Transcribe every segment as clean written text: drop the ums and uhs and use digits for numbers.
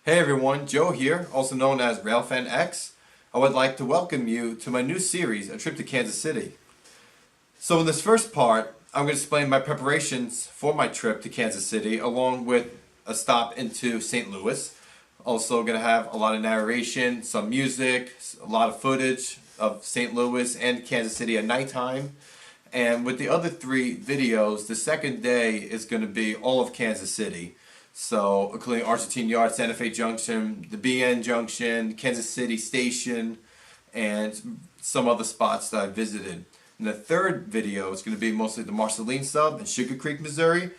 Hey everyone, Joe here, also known as RailFanX. I would like to welcome you to my new series, A Trip to Kansas City. So in this first part, I'm going to explain my preparations for my trip to Kansas City along with a stop into St. Louis. Also going to have a lot of narration, some music, a lot of footage of St. Louis and Kansas City at nighttime. And with the other three videos, the second day is going to be all of Kansas City. So, including Argentine Yard, Santa Fe Junction, the BN Junction, Kansas City Station, and some other spots that I visited. And the third video is going to be mostly the Marceline Sub in Sugar Creek, Missouri,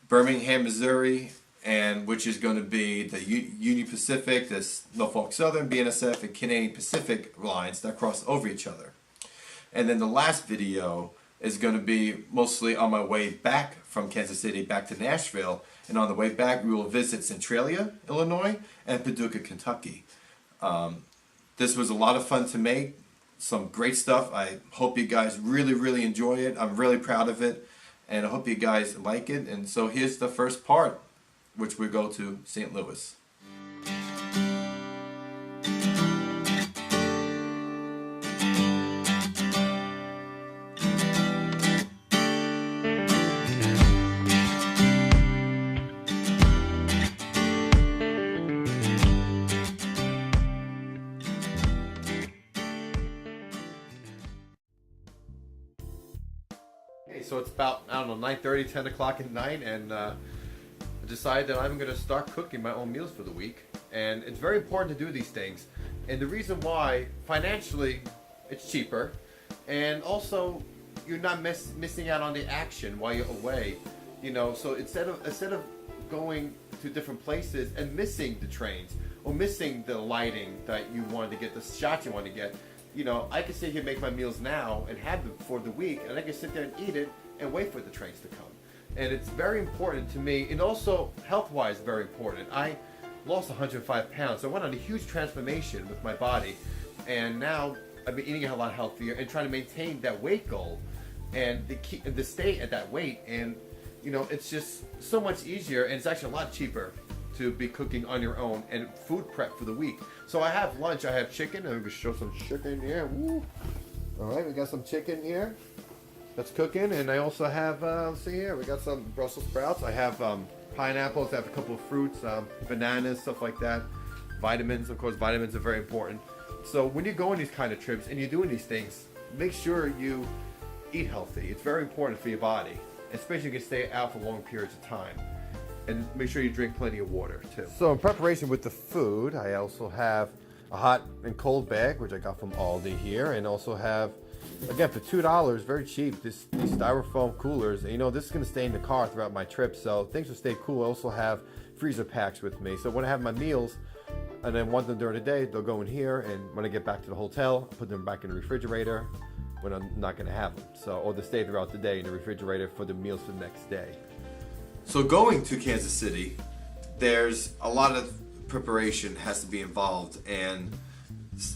Birmingham, Missouri, and which is going to be the Union Pacific, the Norfolk Southern, BNSF, and Canadian Pacific lines that cross over each other. And then the last video is going to be mostly on my way back from Kansas City back to Nashville. And on the way back, we will visit Centralia, Illinois, and Paducah, Kentucky. This was a lot of fun to make. Some great stuff. I hope you guys really enjoy it. I'm really proud of it. And I hope you guys like it. And so here's the first part, which we go to St. Louis. So it's about, I don't know, 9:30, 10 o'clock at night, and I decided that I'm going to start cooking my own meals for the week. And it's very important to do these things. And the reason why, financially, it's cheaper, and also you're not missing out on the action while you're away. You know, so instead of going to different places and missing the trains or missing the lighting that you wanted to get, the shots you want to get, you know, I can sit here and make my meals now and have them for the week, and I can sit there and eat it and wait for the trains to come. And it's very important to me, and also health-wise very important. I lost 105 pounds, so I went on a huge transformation with my body, and now I've been eating a lot healthier and trying to maintain that weight goal and to stay at that weight. And you know, it's just so much easier, and it's actually a lot cheaper to be cooking on your own and food prep for the week. So I have lunch, I have chicken, I'm going to show some chicken here. Woo. All right, we got some chicken here that's cooking, and I also have, let's see here, we got some Brussels sprouts. I have pineapples, I have a couple of fruits, bananas, stuff like that. Vitamins, of course, vitamins are very important. So when you go on these kind of trips and you're doing these things, make sure you eat healthy. It's very important for your body, especially if you can stay out for long periods of time. And make sure you drink plenty of water too. So in preparation with the food, I also have a hot and cold bag, which I got from Aldi here, and also have, again, for $2, very cheap, these styrofoam coolers. And, you know, this is going to stay in the car throughout my trip, so things will stay cool. I also have freezer packs with me, so when I have my meals and I want them during the day, they'll go in here, and when I get back to the hotel, I'll put them back in the refrigerator when I'm not going to have them. So, or they stay throughout the day in the refrigerator for the meals for the next day. So going to Kansas City, there's a lot of preparation has to be involved, and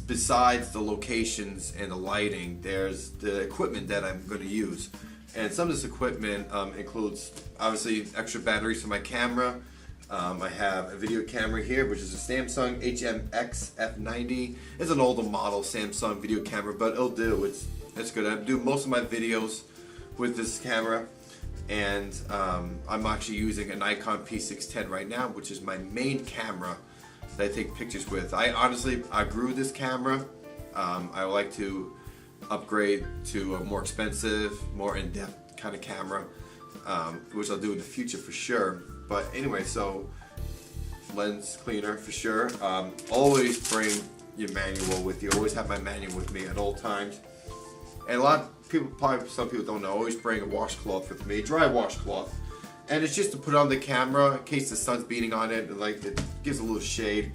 besides the locations and the lighting, there's the equipment that I'm going to use. And some of this equipment includes, obviously, extra batteries for my camera. I have a video camera here, which is a Samsung HMX F90. It's an older model Samsung video camera, but it'll do. It's good. I do most of my videos with this camera. And I'm actually using a Nikon P610 right now, which is my main camera that I take pictures with. I grew this camera. I would like to upgrade to a more expensive, more in-depth kind of camera, which I'll do in the future for sure. But anyway, so lens cleaner for sure. Always bring your manual with you. Always have my manual with me at all times. And a lot of people, probably some people don't know, always bring a washcloth with me, dry washcloth. And it's just to put on the camera in case the sun's beating on it, and like it gives a little shade.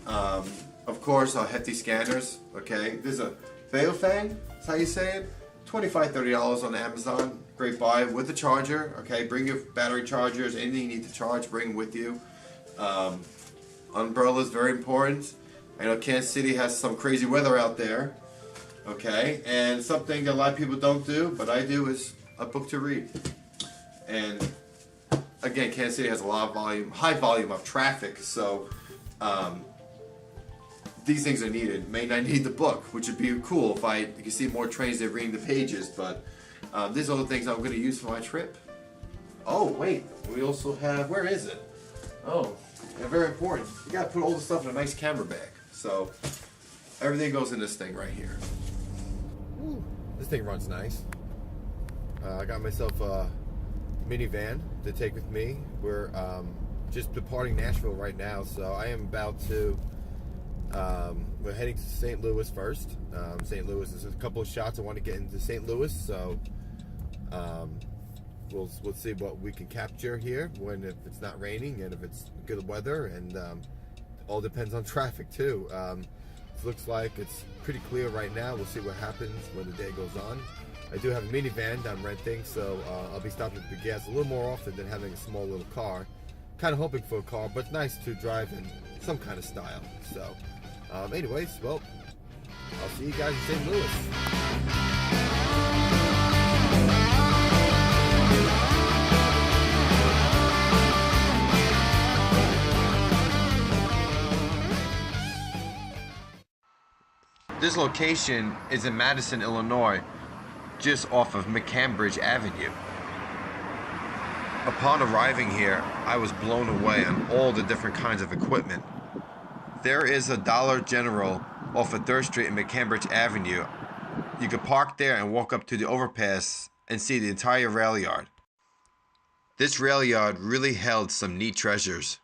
Of course, our hefty scanners, okay. There's a RailFanX, that's how you say it. $25, $30 on Amazon, great buy with the charger, okay. Bring your battery chargers, anything you need to charge, bring with you. Umbrella is very important. I know Kansas City has some crazy weather out there. Okay, and something that a lot of people don't do, but I do, is a book to read. And again, Kansas City has a lot of volume, high volume of traffic, so these things are needed. May not need the book, which would be cool if you can see more trains there reading the pages, but these are the things I'm going to use for my trip. Oh, wait, we also have, where is it? Oh, yeah, very important. You got to put all the stuff in a nice camera bag. So, everything goes in this thing right here. Ooh, this thing runs nice. I got myself a minivan to take with me. We're just departing Nashville right now, so I am about to, we're heading to St. Louis first. St. Louis is a couple of shots. I want to get into St. Louis, so we'll see what we can capture here if it's not raining and if it's good weather, and all depends on traffic too. It looks like it's pretty clear right now. We'll see what happens when the day goes on. I do have a minivan that I'm renting, so I'll be stopping at the gas a little more often than having a small little car. Kind of hoping for a car, but it's nice to drive in some kind of style. So, anyways, well, I'll see you guys in St. Louis. This location is in Madison, Illinois, just off of McCambridge Avenue. Upon arriving here, I was blown away on all the different kinds of equipment. There is a Dollar General off of 3rd Street and McCambridge Avenue. You could park there and walk up to the overpass and see the entire rail yard. This rail yard really held some neat treasures.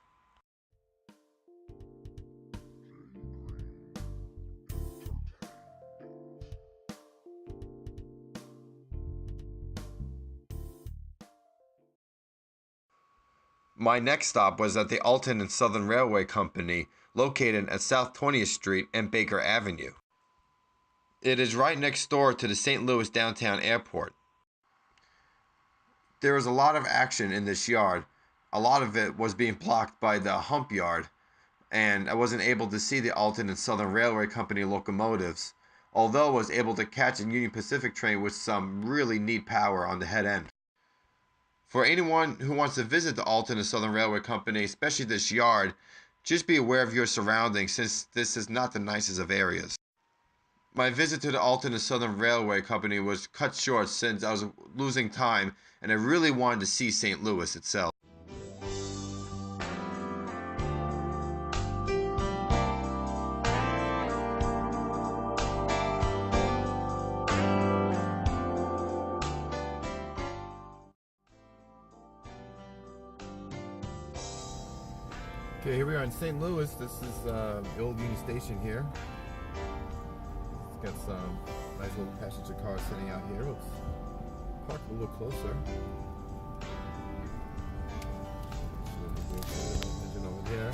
My next stop was at the Alton and Southern Railway Company, located at South 20th Street and Baker Avenue. It is right next door to the St. Louis Downtown Airport. There was a lot of action in this yard. A lot of it was being blocked by the hump yard, and I wasn't able to see the Alton and Southern Railway Company locomotives, although I was able to catch a Union Pacific train with some really neat power on the head end. For anyone who wants to visit the Alton and Southern Railway Company, especially this yard, just be aware of your surroundings, since this is not the nicest of areas. My visit to the Alton and Southern Railway Company was cut short since I was losing time and I really wanted to see St. Louis itself. Okay, here we are in St. Louis. This is the old Union Station here. It's got some nice little passenger cars sitting out here. Let's park a little closer. Engine over there.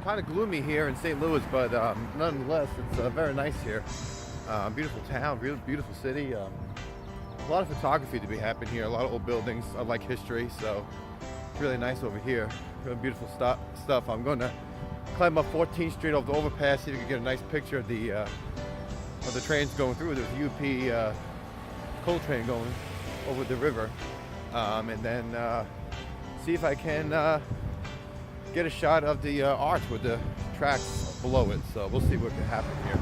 Kind of gloomy here in St. Louis, but nonetheless, it's very nice here. Beautiful town, really beautiful city. A lot of photography to be happening here. A lot of old buildings. I like history, so really nice over here. Really beautiful stuff. I'm going to climb up 14th Street over the overpass, see if you can get a nice picture of the trains going through. There's a UP coal train going over the river, and then see if I can get a shot of the arch with the tracks below it. So we'll see what can happen here.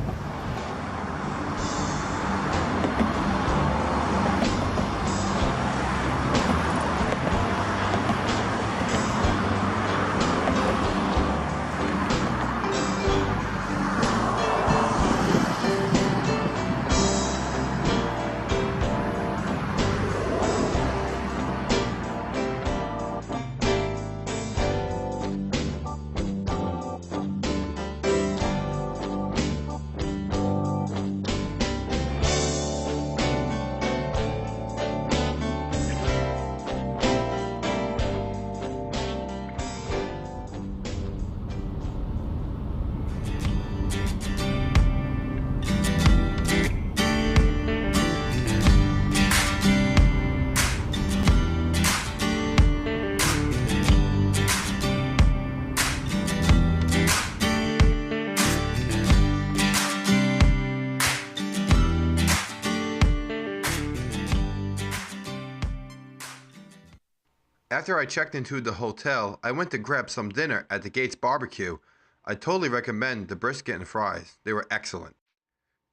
After I checked into the hotel, I went to grab some dinner at the Gates Barbecue. I totally recommend the brisket and fries. They were excellent.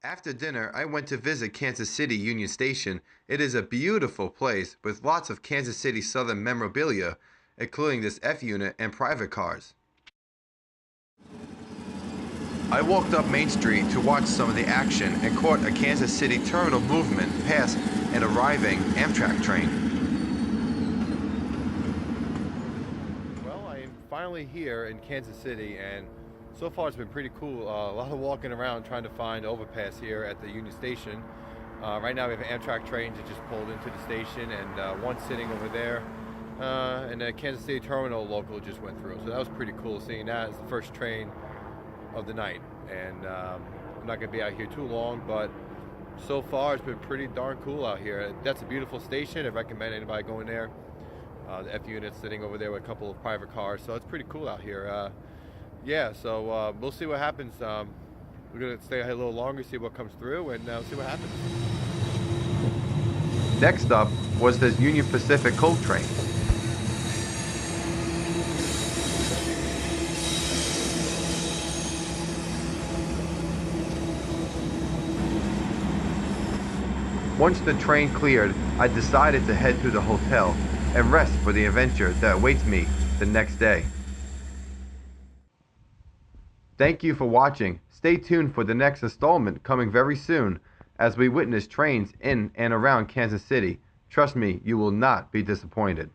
After dinner, I went to visit Kansas City Union Station. It is a beautiful place with lots of Kansas City Southern memorabilia, including this F unit and private cars. I walked up Main Street to watch some of the action and caught a Kansas City terminal movement past an arriving Amtrak train. Well, I am finally here in Kansas City, and so far it's been pretty cool. A lot of walking around trying to find overpass here at the Union Station. Right now we have an Amtrak train that just pulled into the station, and one sitting over there. And the Kansas City Terminal local just went through. So that was pretty cool seeing that as the first train of the night. And I'm not going to be out here too long, but so far it's been pretty darn cool out here. That's a beautiful station. I recommend anybody going there. The F unit sitting over there with a couple of private cars. So it's pretty cool out here. Yeah, so we'll see what happens. We're going to stay a little longer, see what comes through, and see what happens. Next up was the Union Pacific Coal train. Once the train cleared, I decided to head to the hotel and rest for the adventure that awaits me the next day. Thank you for watching. Stay tuned for the next installment coming very soon as we witness trains in and around Kansas City. Trust me, you will not be disappointed.